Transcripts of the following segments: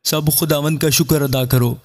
सब खुदावंद का शुक्र अदा करो,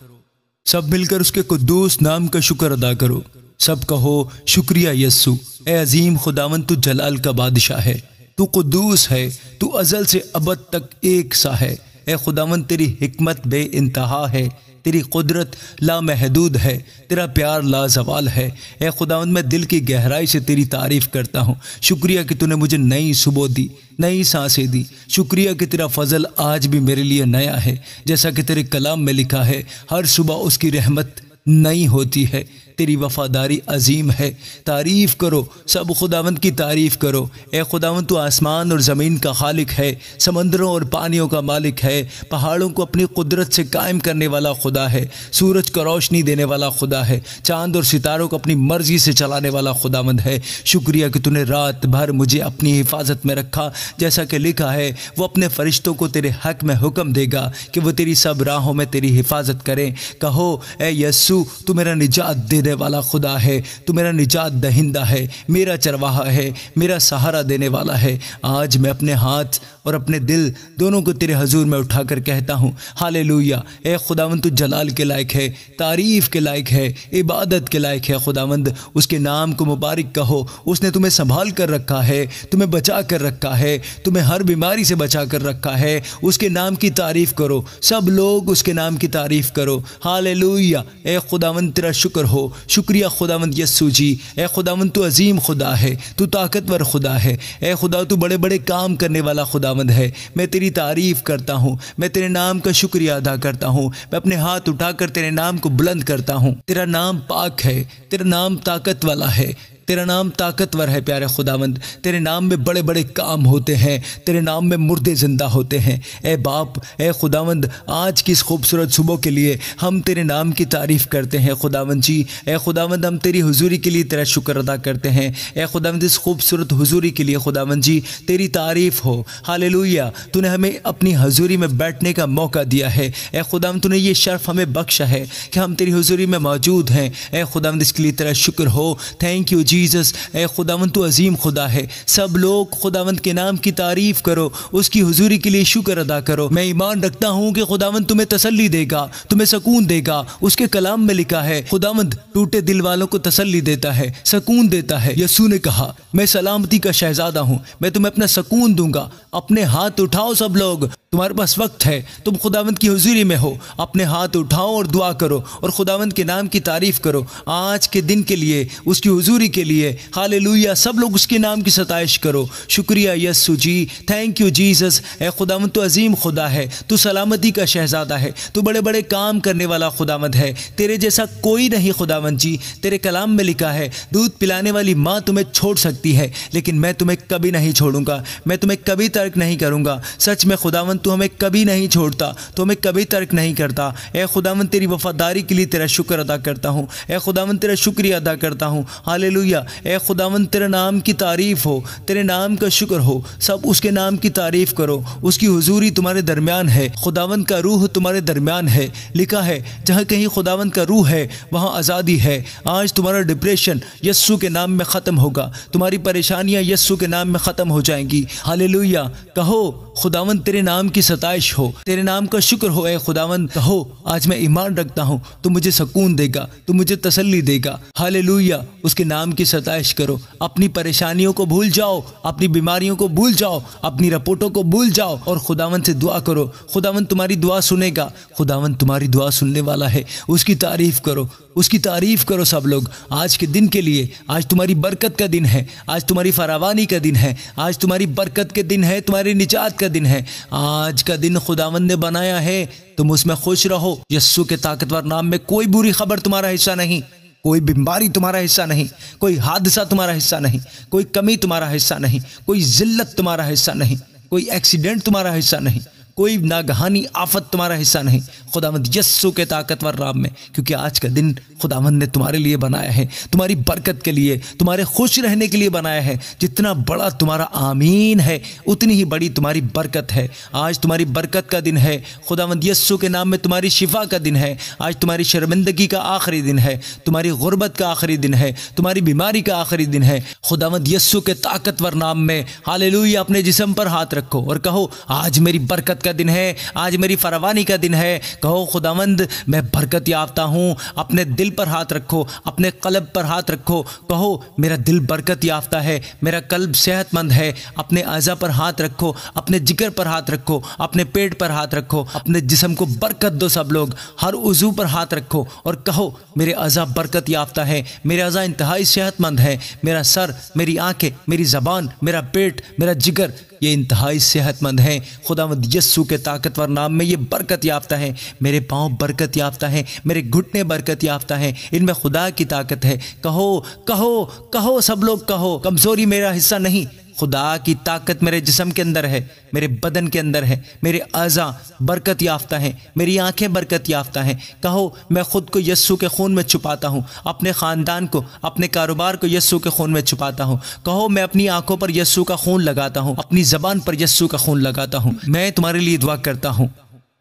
सब मिलकर उसके कुद्दूस नाम का शुक्र अदा करो। सब कहो शुक्रिया यस्सु। ए अजीम खुदावंद, तू जलाल का बादशाह है, तू कुद्दूस है, तू अजल से अबद तक एक सा है। ए खुदावंद, तेरी हिकमत बे इंतहा है, तेरी कुदरत लामहदूद है, तेरा प्यार लाजवाल है। ए खुदावंद, मैं दिल की गहराई से तेरी तारीफ़ करता हूँ। शुक्रिया कि तूने मुझे नई सुबह दी, नई सांसें दी। शुक्रिया कि तेरा फजल आज भी मेरे लिए नया है। जैसा कि तेरे कलाम में लिखा है, हर सुबह उसकी रहमत नई होती है, तेरी वफादारी अजीम है। तारीफ़ करो, सब खुदावंद की तारीफ़ करो। ए खुदावंद, तू आसमान और ज़मीन का खालिक है, समंदरों और पानियों का मालिक है, पहाड़ों को अपनी कुदरत से कायम करने वाला खुदा है, सूरज को रोशनी देने वाला खुदा है, चाँद और सितारों को अपनी मर्ज़ी से चलाने वाला खुदावंद है। शुक्रिया कि तूने रात भर मुझे अपनी हिफाजत में रखा। जैसा कि लिखा है, वो अपने फ़रिश्तों को तेरे हक़ में हुक्म देगा कि वो तेरी सब राहों में तेरी हिफाजत करें। कहो ए यस्सु, तू मेरा निजात देने वाला खुदा है, तू मेरा निजात दहिंदा है, मेरा चरवाहा है, मेरा सहारा देने वाला है। आज मैं अपने हाथ और अपने दिल दोनों को तेरे हजूर में उठाकर कहता हूँ हालेलुया। ए खुदावंद, तू जलाल के लायक है, तारीफ़ के लायक है, इबादत के लायक है। खुदावंद, उसके नाम को मुबारक कहो। उसने तुम्हें संभाल कर रखा है, तुम्हें बचा कर रखा है, तुम्हें हर बीमारी से बचा कर रखा है। उसके नाम की तारीफ़ करो, सब लोग उसके नाम की तारीफ़ करो। हालेलुया। ए खुदावंद, तेरा शुक्र हो। शुक्रिया खुदावंद यस्सु जी। ए खुदावंद, तू अजीम खुदा है, तू ताकतवर खुदा है। ए खुदा, तू बड़े बड़े काम करने वाला खुदावंद है। मैं तेरी तारीफ़ करता हूँ, मैं तेरे नाम का शुक्रिया अदा करता हूँ। मैं अपने हाथ उठाकर तेरे नाम को बुलंद करता हूँ। तेरा नाम पाक है, तेरा नाम ताकत वाला है, तेरा नाम ताकतवर है। प्यारे खुदावंद, तेरे नाम में बड़े बड़े काम होते हैं, तेरे नाम में मुर्दे ज़िंदा होते हैं। ए बाप, ए खुदावंद, आज की इस खूबसूरत सुबह के लिए हम तेरे नाम की तारीफ़ करते हैं खुदावंद जी। ए खुदावंद, हम तेरी हुजूरी के लिए तेरा शुक्र अदा करते हैं। ए खुदावंद, इस खूबसूरत हुजूरी के लिए खुदावंद जी तेरी तारीफ़ हो। हालेलुया। तूने हमें अपनी हुजूरी में बैठने का मौका दिया है। ए खुदावंद, तूने ये शर्फ हमें बख्शा है कि हम तेरी हुजूरी में मौजूद हैं। ए खुदावंद, इसके लिए तेरा शुक्र हो। Thank you Jesus. ए खुदावंद, तू अजीम खुदा है। सब लोग खुदावंद के नाम की तारीफ़ करो, उसकी हुजूरी के लिए शुक्र अदा करो। मैं ईमान रखता हूँ कि खुदावंद तुम्हें तसल्ली देगा, तुम्हें सुकून देगा। उसके कलाम में लिखा है, खुदावंद टूटे दिल वालों को तसल्ली देता है, सुकून देता है। यस्सु ने कहा, मैं सलामती का शहजादा हूँ, मैं तुम्हें अपना सुकून दूंगा। अपने हाथ उठाओ सब लोग, तुम्हारे पास वक्त है, तुम खुदावंद की हुजूरी में हो। अपने हाथ उठाओ और दुआ करो और खुदावंद के नाम की तारीफ़ करो। आज के दिन के लिए, उसकी हुजूरी के लिए। हालेलुया। सब लोग उसके नाम की सताइश करो। शुक्रिया यस्सु जी। Thank you Jesus. ए खुदावंद, तू अजीम खुदा है, तू सलामती का शहजादा है, तू बड़े बड़े काम करने वाला खुदावंद है। तेरे जैसा कोई नहीं खुदावंद जी। तेरे कलाम में लिखा है, दूध पिलाने वाली माँ तुम्हें छोड़ सकती है, लेकिन मैं तुम्हें कभी नहीं छोड़ूंगा, मैं तुम्हें कभी तर्क नहीं करूंगा। सच में खुदावंद, तू हमें कभी नहीं छोड़ता, तू हमें कभी तर्क नहीं करता। ए खुदावंद, तेरी वफादारी के लिए तेरा शुक्र अदा करता हूँ। ए खुदावंद, तेरा शुक्रिया अदा करता हूँ। हालेलुया। ए खुदावंद, तेरे नाम की तारीफ़ हो, तेरे नाम का शुक्र हो। सब उसके नाम की तारीफ़ करो। उसकी हुजूरी तुम्हारे दरमियान है, खुदावंद का रूह तुम्हारे दरमियान है। लिखा है, जहाँ कहीं खुदावंद का रूह है वहाँ आज़ादी है। आज तुम्हारा डिप्रेशन यस्सु के नाम में ख़त्म होगा, तुम्हारी परेशानियाँ यस्सु के नाम में ख़त्म हो जाएंगी। हालेलुया। कहो खुदावंद, तेरे नाम की सताइश हो, तेरे नाम का शुक्र हो। ए खुदावंद, कहो आज मैं ईमान रखता हूँ, तू मुझे सुकून देगा, तू मुझे तसल्ली देगा। हालेलुया। उसके नाम की सताइश करो। अपनी परेशानियों को भूल जाओ, अपनी बीमारियों को भूल जाओ, अपनी रिपोर्टों को भूल जाओ और खुदावंद से दुआ करो। खुदावंद तुम्हारी दुआ सुनेगा, खुदावंद तुम्हारी दुआ सुनने वाला है। उसकी तारीफ़ करो, उसकी तारीफ़ करो सब लोग। आज के दिन के लिए, आज तुम्हारी बरकत का दिन है, आज तुम्हारी फरावानी का दिन है, आज तुम्हारी बरकत के दिन है, तुम्हारी निजात का दिन है। आज का दिन खुदावंद ने बनाया है, तुम उसमें खुश रहो। यस्सु के ताकतवर नाम में कोई बुरी खबर तुम्हारा हिस्सा नहीं, कोई बीमारी तुम्हारा हिस्सा नहीं, कोई हादसा तुम्हारा हिस्सा नहीं, कोई कमी तुम्हारा हिस्सा नहीं, कोई जिल्लत तुम्हारा हिस्सा नहीं, कोई एक्सीडेंट तुम्हारा हिस्सा नहीं, कोई नागहानी आफत तुम्हारा हिस्सा नहीं। खुदावंद यस्सु के ताकतवर नाम में, क्योंकि आज का दिन खुदावंद ने तुम्हारे लिए बनाया है, तुम्हारी बरकत के लिए, तुम्हारे खुश रहने के लिए बनाया है। जितना बड़ा तुम्हारा आमीन है, उतनी ही बड़ी तुम्हारी बरकत है। आज तुम्हारी बरकत का दिन है। खुदावंद यस्सु के नाम में तुम्हारी शिफा का दिन है। आज तुम्हारी शर्मिंदगी का आखिरी दिन है, तुम्हारी गुर्बत का आखिरी दिन है, तुम्हारी बीमारी का आखिरी दिन है। खुदावंद यस्सु के ताकतवर नाम में हालेलुया। अपने जिस्म पर हाथ रखो और कहो, आज मेरी बरकत का दिन है, आज मेरी फरावानी का दिन है। कहो खुदावंद मैं बरकत याफ्ता हूँ। अपने दिल पर हाथ रखो, अपने कल्ब पर हाथ रखो, कहो मेरा दिल बरकत याफ्ता है, मेरा कल्ब सेहतमंद है। अपने आज़ा पर हाथ रखो, अपने जिगर पर हाथ रखो, अपने पेट पर हाथ रखो, अपने जिस्म को बरकत दो। सब लोग हर उज़ू पर हाथ रखो और कहो मेरे आज़ा बरकत याफ्ता है, मेरे आज़ा इंतहाई सेहतमंद है। मेरा सर, मेरी आंखें, मेरी ज़बान, मेरा पेट, मेरा जिगर ये इंतहाई सेहतमंद है। खुदावंद यस्सु के ताकतवर नाम में ये बरकत याफ्ता है। मेरे पाँव बरकत याफ्ता है, मेरे घुटने बरकत याफ्ता है, इनमें खुदा की ताकत है। कहो कहो कहो, सब लोग कहो, कमज़ोरी मेरा हिस्सा नहीं, खुदा की ताकत मेरे जिस्म के अंदर है, मेरे बदन के अंदर है। मेरे आज़ा बरकत याफ्ता हैं, मेरी आंखें बरकत याफ्ता हैं। कहो मैं ख़ुद को यस्सु के खून में छुपाता हूँ, अपने ख़ानदान को, अपने कारोबार को यस्सु के खून में छुपाता हूँ। कहो मैं अपनी आंखों पर यस्सु का खून लगाता हूँ, अपनी ज़बान पर यस्सु का खून लगाता हूँ। मैं तुम्हारे लिए दुआ करता हूँ,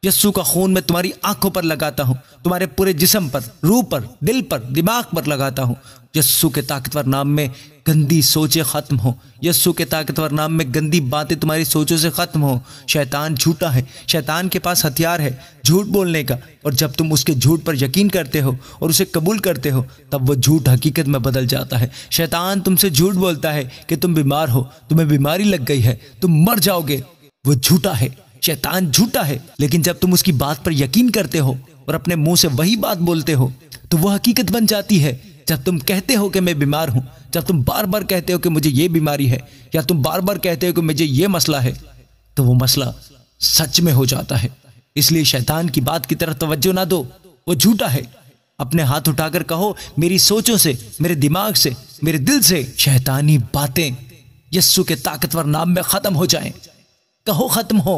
यस्सु का खून मैं तुम्हारी आंखों पर लगाता हूँ, तुम्हारे पूरे जिस्म पर, रूह पर, दिल पर, दिमाग पर लगाता हूँ। यस्सु के ताकतवर नाम में गंदी सोचें ख़त्म हो, यस्सु के ताकतवर नाम में गंदी बातें तुम्हारी सोचों से ख़त्म हो। शैतान झूठा है, शैतान के पास हथियार है झूठ बोलने का, और जब तुम उसके झूठ पर यकीन करते हो और उसे कबूल करते हो तब वो झूठ हकीकत में बदल जाता है। शैतान तुमसे झूठ बोलता है कि तुम बीमार हो, तुम्हें बीमारी लग गई है, तुम मर जाओगे। वो झूठा है, शैतान झूठा है। लेकिन जब तुम उसकी बात पर यकीन करते हो और अपने मुंह से वही बात बोलते हो तो वो हकीकत बन जाती है। जब तुम कहते हो कि मैं बीमार हूं, जब तुम बार बार कहते हो कि मुझे ये बीमारी है, या तुम बार बार कहते हो कि मुझे ये मसला है, तो वो मसला सच में हो जाता है। इसलिए शैतान की बात की तरफ तवज्जो ना दो, वो झूठा है। अपने हाथ उठाकर कहो मेरी सोचों से, मेरे दिमाग से, मेरे दिल से शैतानी बातें यस्सु के ताकतवर नाम में ख़त्म हो जाएं। कहो ख़त्म हो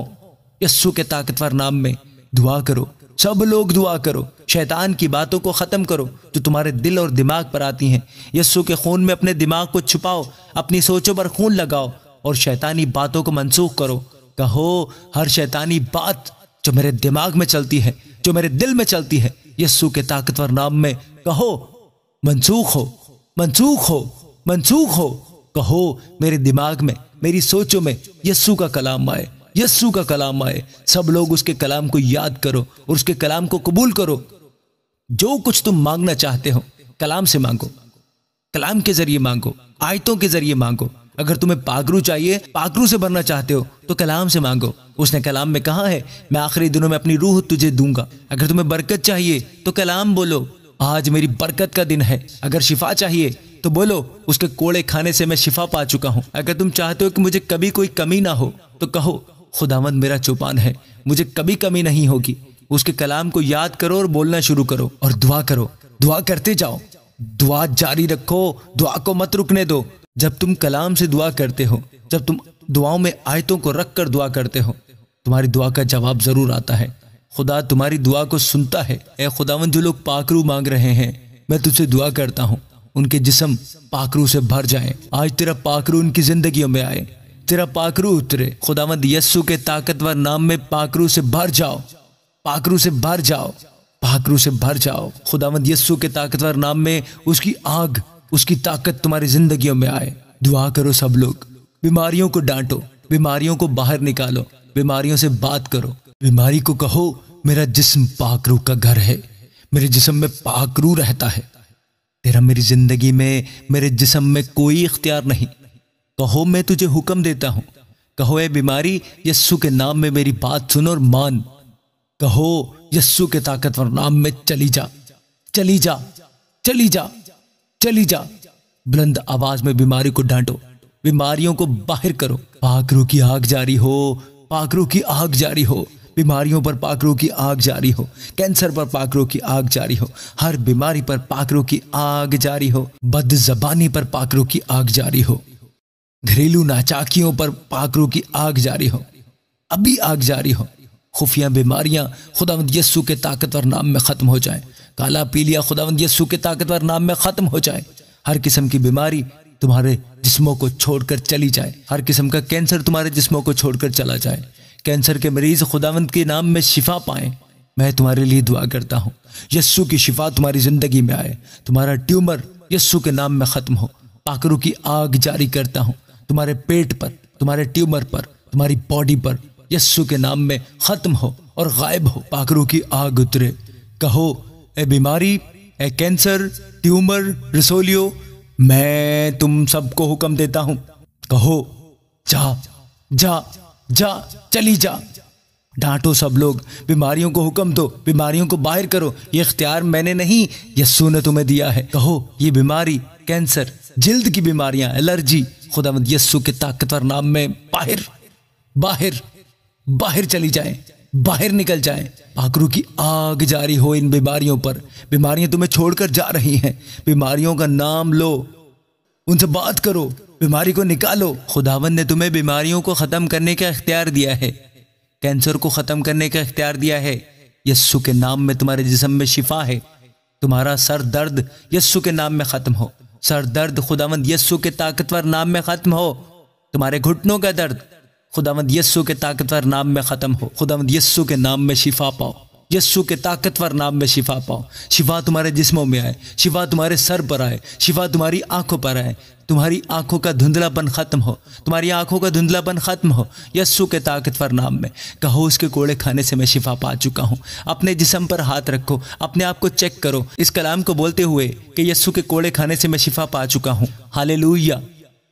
यस्सु के ताकतवर नाम में। दुआ करो, सब लोग दुआ करो, शैतान की बातों को ख़त्म करो जो तुम्हारे दिल और दिमाग पर आती हैं। यस्सु के खून में अपने दिमाग को छुपाओ, अपनी सोचों पर खून लगाओ और शैतानी बातों को मनसूख करो। कहो हर शैतानी बात जो मेरे दिमाग में चलती है, जो मेरे दिल में चलती है, यस्सु के ताकतवर नाम में कहो मनसूख हो, मनसूख हो, मनसूख हो। कहो मेरे दिमाग में, मेरी सोचों में यस्सु का कलाम आए, यस्सु का कलाम आए। सब लोग उसके कलाम को याद करो और उसके कलाम को कबूल करो। जो कुछ तुम मांगना चाहते हो कलाम से मांगो, कलाम के जरिए मांगो, आयतों के जरिए मांगो। अगर तुम्हें पाकरू चाहिए, पाकरू से भरना चाहते हो तो कलाम से मांगो। उसने कलाम में कहा है मैं आखिरी दिनों में अपनी रूह तुझे दूंगा। अगर तुम्हें बरकत चाहिए तो कलाम बोलो, आज मेरी बरकत का दिन है। अगर शिफा चाहिए तो बोलो उसके कोड़े खाने से मैं शिफा पा चुका हूँ। अगर तुम चाहते हो कि मुझे कभी कोई कमी ना हो तो कहो खुदावंद मेरा चौपान है, मुझे कभी कमी नहीं होगी। उसके कलाम को याद करो और बोलना शुरू करो और दुआ करो, दुआ करते जाओ, दुआ जारी रखो, दुआ को मत रुकने दो। जब तुम कलाम से दुआ करते हो, जब तुम दुआओं में आयतों को रख कर दुआ करते हो, तुम्हारी दुआ का जवाब जरूर आता है। खुदा तुम्हारी दुआ को सुनता है। ए खुदावंद जो लोग पाकरू मांग रहे हैं, मैं तुझसे दुआ करता हूँ उनके जिस्म पाकरू से भर जाए। आज तेरा पाकरू उनकी जिंदगियों में आए, तेरा पाकरू उतरे। खुदावंद यस्सु के ताकतवर नाम में पाकरू से भर जाओ, पाकरू से भर जाओ, पाकरू से भर जाओ। खुदावंद यस्सु के ताकतवर नाम में उसकी आग, उसकी ताकत तुम्हारी जिंदगियों में आए। दुआ करो सब लोग, बीमारियों को डांटो, बीमारियों को बाहर निकालो, बीमारियों से बात करो। बीमारी को कहो मेरा जिस्म पाकरू का घर है, मेरे जिस्म में पाकरू रहता है, तेरा मेरी जिंदगी में, मेरे जिस्म में कोई इख्तियार नहीं। कहो मैं तुझे हुक्म देता हूं, कहो ए बीमारी यस्सु के नाम में मेरी बात सुन और मान। कहो यस्सु के ताकतवर नाम में चली जा, चली जा, चली जा, चली जा। बुलंद आवाज में बीमारी को डांटो, बीमारियों को बाहर करो। पाकरू की आग जारी हो, पाकरू की आग जारी हो, बीमारियों पर पाकरू की आग जारी हो, कैंसर पर पाकरू की आग जारी हो, हर बीमारी पर पाकरू की आग जारी हो, बदजबानी पर पाकरू की आग जारी हो, घरेलू नाचाकियों पर पाकरू की आग जारी हो, अभी आग जारी हो। खुफिया बीमारियां खुदावंद यस्सु के ताकतवर नाम में खत्म हो जाए। काला पीलिया खुदावंद यस्सु के ताकतवर नाम में खत्म हो जाए। हर किस्म की बीमारी तुम्हारे जिस्मों को छोड़कर चली जाए। हर किस्म का कैंसर तुम्हारे जिस्मों को छोड़कर चला जाए। कैंसर के मरीज खुदावंद के नाम में शिफा पाएं। मैं तुम्हारे लिए दुआ करता हूँ, यस्सु की शिफा तुम्हारी जिंदगी में आए। तुम्हारा ट्यूमर यस्सु के नाम में खत्म हो। पाकरू की आग जारी करता हूँ तुम्हारे पेट पर, तुम्हारे ट्यूमर पर, तुम्हारी बॉडी पर, यस्सु के नाम में खत्म हो और गायब हो। पाक रूह की आग उतरे। कहो ए बीमारी, ए कैंसर, ट्यूमर, रसोलियो, मैं तुम सबको हुक्म देता हूं, कहो जा जा जा, चली जा। डांटो सब लोग, बीमारियों को हुक्म दो, बीमारियों को बाहर करो। ये इख्तियार मैंने नहीं, यस्सु ने तुम्हें दिया है। कहो ये बीमारी, कैंसर, जिल्द की बीमारियां, एलर्जी, खुदावंद यस्सु के ताकतवर नाम में बाहर बाहर बाहर चली जाएं, बाहर निकल जाएं। पाक रूह की आग जारी हो इन बीमारियों पर। बीमारियां तुम्हें छोड़कर जा रही हैं। बीमारियों का नाम लो, उनसे बात करो, बीमारी को निकालो। खुदावंद ने तुम्हें बीमारियों को ख़त्म करने का इख्तियार दिया है, कैंसर को ख़त्म करने का इख्तियार दिया है। यस्सु के नाम में तुम्हारे जिस्म में शिफा है। तुम्हारा सर दर्द यस्सु के नाम में ख़त्म हो। सर दर्द खुदावंद यस्सु के ताकतवर नाम में ख़त्म हो। तुम्हारे घुटनों का दर्द खुदावंद यस्सु के ताकतवर नाम में ख़त्म हो। खुदावंद यस्सु के नाम में शिफा पाओ। यस्सु के ताकतवर नाम में शिफा पाओ। शिफा तुम्हारे जिस्मों में आए, शिफा तुम्हारे सर पर आए, शिफा तुम्हारी आंखों पर आए। तुम्हारी आंखों का धुंधलापन खत्म हो, तुम्हारी आंखों का धुंधलापन खत्म हो यस्सु के ताकतवर नाम में। कहो उसके कोड़े खाने से मैं शिफा पा चुका हूँ। अपने जिस्म पर हाथ रखो, अपने आप को चेक करो इस कलाम को बोलते हुए कि यस्सु के कोड़े खाने से मैं शिफा पा चुका हूँ। हालेलुया।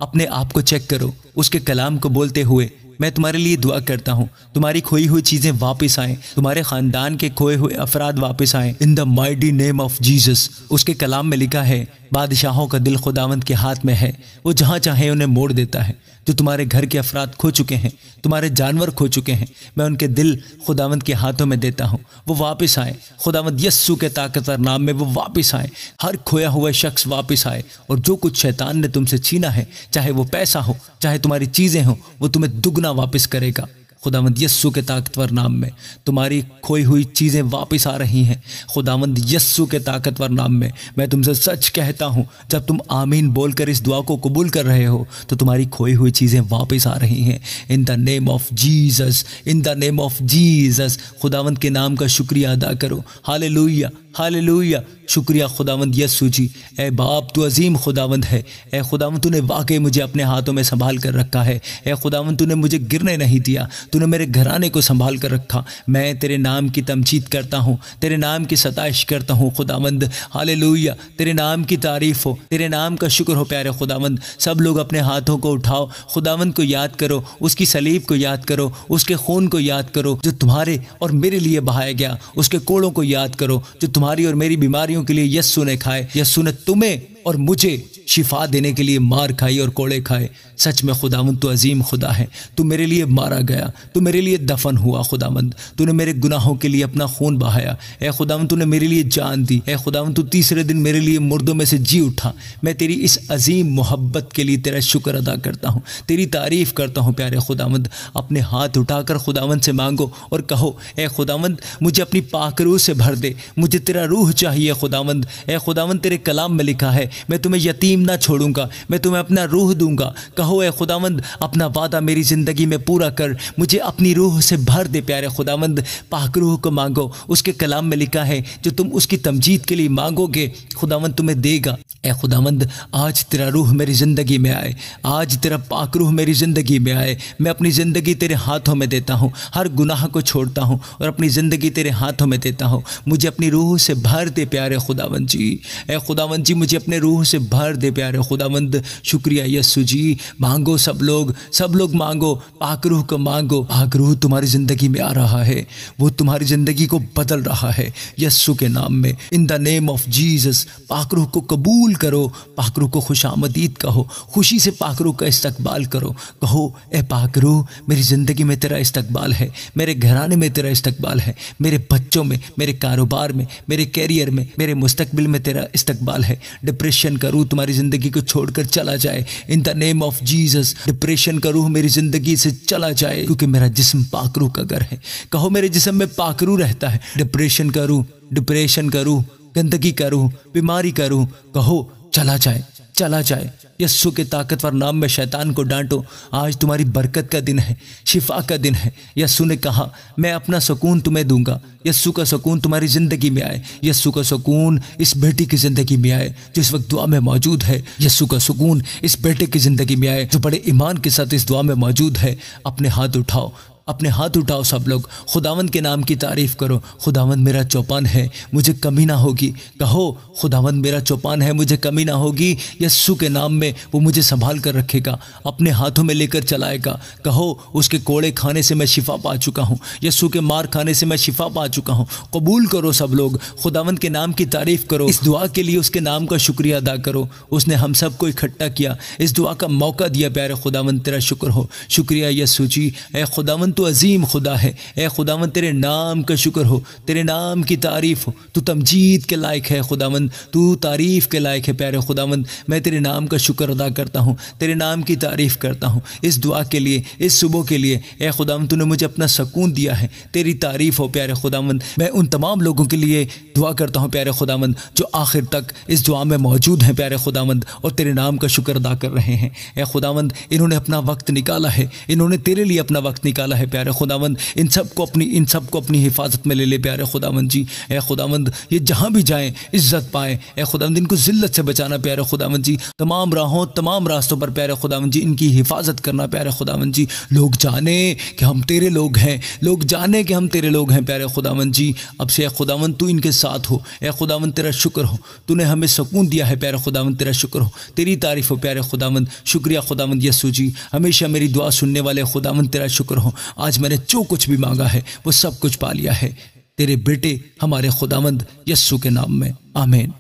अपने आप को चेक करो उसके कलाम को बोलते हुए। मैं तुम्हारे लिए दुआ करता हूँ, तुम्हारी खोई हुई चीज़ें वापस आएँ, तुम्हारे ख़ानदान के खोए हुए अफराद वापस आएँ in the mighty name of Jesus. उसके कलाम में लिखा है बादशाहों का दिल खुदावंद के हाथ में है, वो जहाँ चाहे उन्हें मोड़ देता है। जो तुम्हारे घर के अफराद खो चुके हैं, तुम्हारे जानवर खो चुके हैं, मैं उनके दिल खुदावंद के हाथों में देता हूँ, वो वापस आए। खुदावंद यस्सु के ताकतवर नाम में वो वापस आए। हर खोया हुआ शख्स वापस आए। और जो कुछ शैतान ने तुमसे छीना है, चाहे वो पैसा हो, चाहे तुम्हारी चीज़ें हो, वो तुम्हें दुगना वापस करेगा। खुदावंद यस्सु के ताकतवर नाम में तुम्हारी खोई हुई चीज़ें वापस आ रही हैं। खुदावंद यस्सु के ताकतवर नाम में मैं तुमसे सच कहता हूँ, जब तुम आमीन बोलकर इस दुआ को कबूल कर रहे हो तो तुम्हारी खोई हुई चीज़ें वापस आ रही हैं। In the name of Jesus, in the name of Jesus. खुदावंद के नाम का शुक्रिया अदा करो। Hallelujah, hallelujah. शुक्रिया खुदावंद यस्सु जी। ए बाप, तू अजीम खुदावंद है। ए खुदावंद, तूने वाकई मुझे अपने हाथों में संभाल कर रखा है। ए खुदावंद, तूने मुझे गिरने नहीं दिया, तूने मेरे घराने को संभाल कर रखा। मैं तेरे नाम की तमजीद करता हूँ, तेरे नाम की सताइश करता हूँ खुदावंद। हालेलुया। तेरे नाम की तारीफ़ हो, तेरे नाम का शुक्र हो प्यारे खुदावंद। सब लोग अपने हाथों को उठाओ, खुदावंद को याद करो, उसकी सलीब को याद करो, उसके खून को याद करो जो तुम्हारे और मेरे लिए बहाया गया। उसके कोड़ों को याद करो जो तुम्हारी और मेरी बीमारियों के लिए यस्सु ने खाए। यस्सु ने तुम्हें और मुझे शिफा देने के लिए मार खाई और कोड़े खाए। सच में खुदावंद तू अजीम खुदा है। तू मेरे लिए मारा गया, तू मेरे लिए दफन हुआ खुदावंद। तूने मेरे गुनाहों के लिए अपना खून बहाया। ए खुदावंद, तूने मेरे लिए जान दी। ए खुदावंद, तू तीसरे दिन मेरे लिए मुर्दों में से जी उठा। मैं तेरी इस अजीम मोहब्बत के लिए तेरा शुक्र अदा करता हूँ, तेरी तारीफ़ करता हूँ प्यारे खुदावंद। अपने हाथ उठाकर खुदावंद से मांगो और कहो, ए खुदावंद, मुझे अपनी पाक रूह से भर दे, मुझे तेरा रूह चाहिए खुदावंद। ए खुदावंद, तेरे कलाम में लिखा है, मैं तुम्हें यतीम ना छोड़ूंगा, मैं तुम्हें अपना रूह दूंगा। कहो ए खुदावंद, अपना वादा मेरी ज़िंदगी में पूरा कर, मुझे अपनी रूह से भर दे प्यारे खुदावंद। पाक रूह को मांगो। उसके कलाम में लिखा है जो तुम उसकी तमजीद के लिए मांगोगे खुदावंद तुम्हें देगा। ए खुदावंद, आज तेरा रूह मेरी ज़िंदगी में आए, आज तेरा पाक रूह मेरी ज़िंदगी में आए। मैं अपनी ज़िंदगी तेरे हाथों में देता हूँ, हर गुनाह को छोड़ता हूँ और अपनी ज़िंदगी तेरे हाथों में देता हूँ। मुझे अपनी रूह से भर दे प्यारे खुदावंद जी। ए खुदावंद जी, मुझे अपने रूह से भर दे प्यारे खुदावंद। शुक्रिया यस्सु जी। मांगो सब लोग मांगो, पाक रूह को मांगो। पाक रूह तुम्हारी ज़िंदगी में आ रहा है, वो तुम्हारी ज़िंदगी को बदल रहा है यस्सु के नाम में। In the name of Jesus. पाक रूह को कबूल करो, पाक रूह को खुशामदीद कहो, खुशी से पाक रूह का इस्तकबाल करो। कहो, ए पाक रूह, मेरी ज़िंदगी में तेरा इस्तकबाल है, मेरे घराने में तेरा इस्तकबाल है, मेरे बच्चों में, मेरे कारोबार में, मेरे कैरियर में, मेरे मुस्तकबिल में तेरा इस्तकबाल है। डिप्रेशन का रूह तुम्हारी ज़िंदगी को छोड़कर चला जाए in the name of Jesus. Depression का रूह मेरी ज़िंदगी से चला जाए, क्योंकि मेरा जिस्म पाक रूह का घर है। कहो, मेरे जिस्म में पाक रूह रहता है। डिप्रेशन का रूह, गंदगी का रूह, बीमारी का रूह, कहो चला जाए, चला जाए। यस्सु के ताकतवर नाम में शैतान को डांटो। आज तुम्हारी बरकत का दिन है, शिफा का दिन है। यस्सु ने कहा, मैं अपना सुकून तुम्हें दूंगा। यस्सु का सुकून तुम्हारी ज़िंदगी में आए। यस्सु का सुकून इस बेटी की ज़िंदगी में आए जो इस वक्त दुआ में मौजूद है। यस्सु का सुकून इस बेटे की ज़िंदगी में आए जो बड़े ईमान के साथ इस दुआ में मौजूद है। अपने हाथ उठाओ, अपने हाथ उठाओ सब लोग, खुदावंद के नाम की तारीफ़ करो। खुदावंद मेरा चौपान है, मुझे कमी ना होगी। कहो खुदावंद मेरा चौपान है, मुझे कमी ना होगी। यस्सु के नाम में वो मुझे संभाल कर रखेगा, अपने हाथों में लेकर चलाएगा। कहो उसके कोड़े खाने से मैं शिफा पा चुका हूँ, यस्सु के मार खाने से मैं शिफा पा चुका हूँ। कबूल करो सब लोग, खुदावंद के नाम की तारीफ़ करो। इस दुआ के लिए उसके नाम का शुक्रिया अदा करो। उसने हम सबको इकट्ठा किया, इस दुआ का मौका दिया। प्यारे खुदावंद तेरा शुक्र हो, शुक्रिया यस्सु जी। ए खुदावंद तू अजीम खुदा है। ए खुदावंद तेरे नाम का शुक्र हो, तेरे नाम की तारीफ़ हो। तू तमजीद के लायक है खुदावंद, तू तारीफ़ के लायक है। प्यारे खुदावंद मैं तेरे नाम का शुक्र अदा करता हूँ, तेरे नाम की तारीफ़ करता हूँ। इस दुआ के लिए, इस सुबह के लिए ए खुदावंद तूने मुझे अपना सकून दिया है, तेरी तारीफ़ हो। प्यारे खुदावंद मैं उन तमाम लोगों के लिए दुआ करता हूँ प्यारे खुदावंद जो आखिर तक इस दुआ में मौजूद हैं प्यारे खुदावंद, और तेरे नाम का शुक्र अदा कर रहे हैं। ए खुदावंद इन्होंने अपना वक्त निकाला है, इन्होंने तेरे लिए अपना वक्त निकाला है प्यारे खुदावंद। इन सबको अपनी हिफाजत में ले ले प्यारे खुदावंद जी। ए खुदावंद ये जहाँ भी जाएं इज्जत पाएँ। ए खुदावंद इनको जिल्लत से बचाना प्यारे खुदावंद जी। तमाम राहों तमाम रास्तों पर प्यारे खुदावंद जी इनकी हिफाजत करना प्यारे खुदावंद जी। लोग जाने कि हम तेरे लोग हैं, लोग जाने कि हम तेरे लोग हैं प्यारे खुदावंद जी। अब से ए खुदावंद तू इनके साथ हो। ए खुदावंद तेरा शुक्र हो, तूने हमें सुकून दिया है प्यारे खुदावंद, तेरा शुक्र हो, तेरी तारीफ़ हो प्यारे खुदावंद। शुक्रिया खुदावंद यस्सु जी, हमेशा मेरी दुआ सुनने वाले खुदावंद तेरा शुक्र हो। आज मैंने जो कुछ भी मांगा है वो सब कुछ पा लिया है तेरे बेटे हमारे खुदावंद यस्सु के नाम में, आमीन।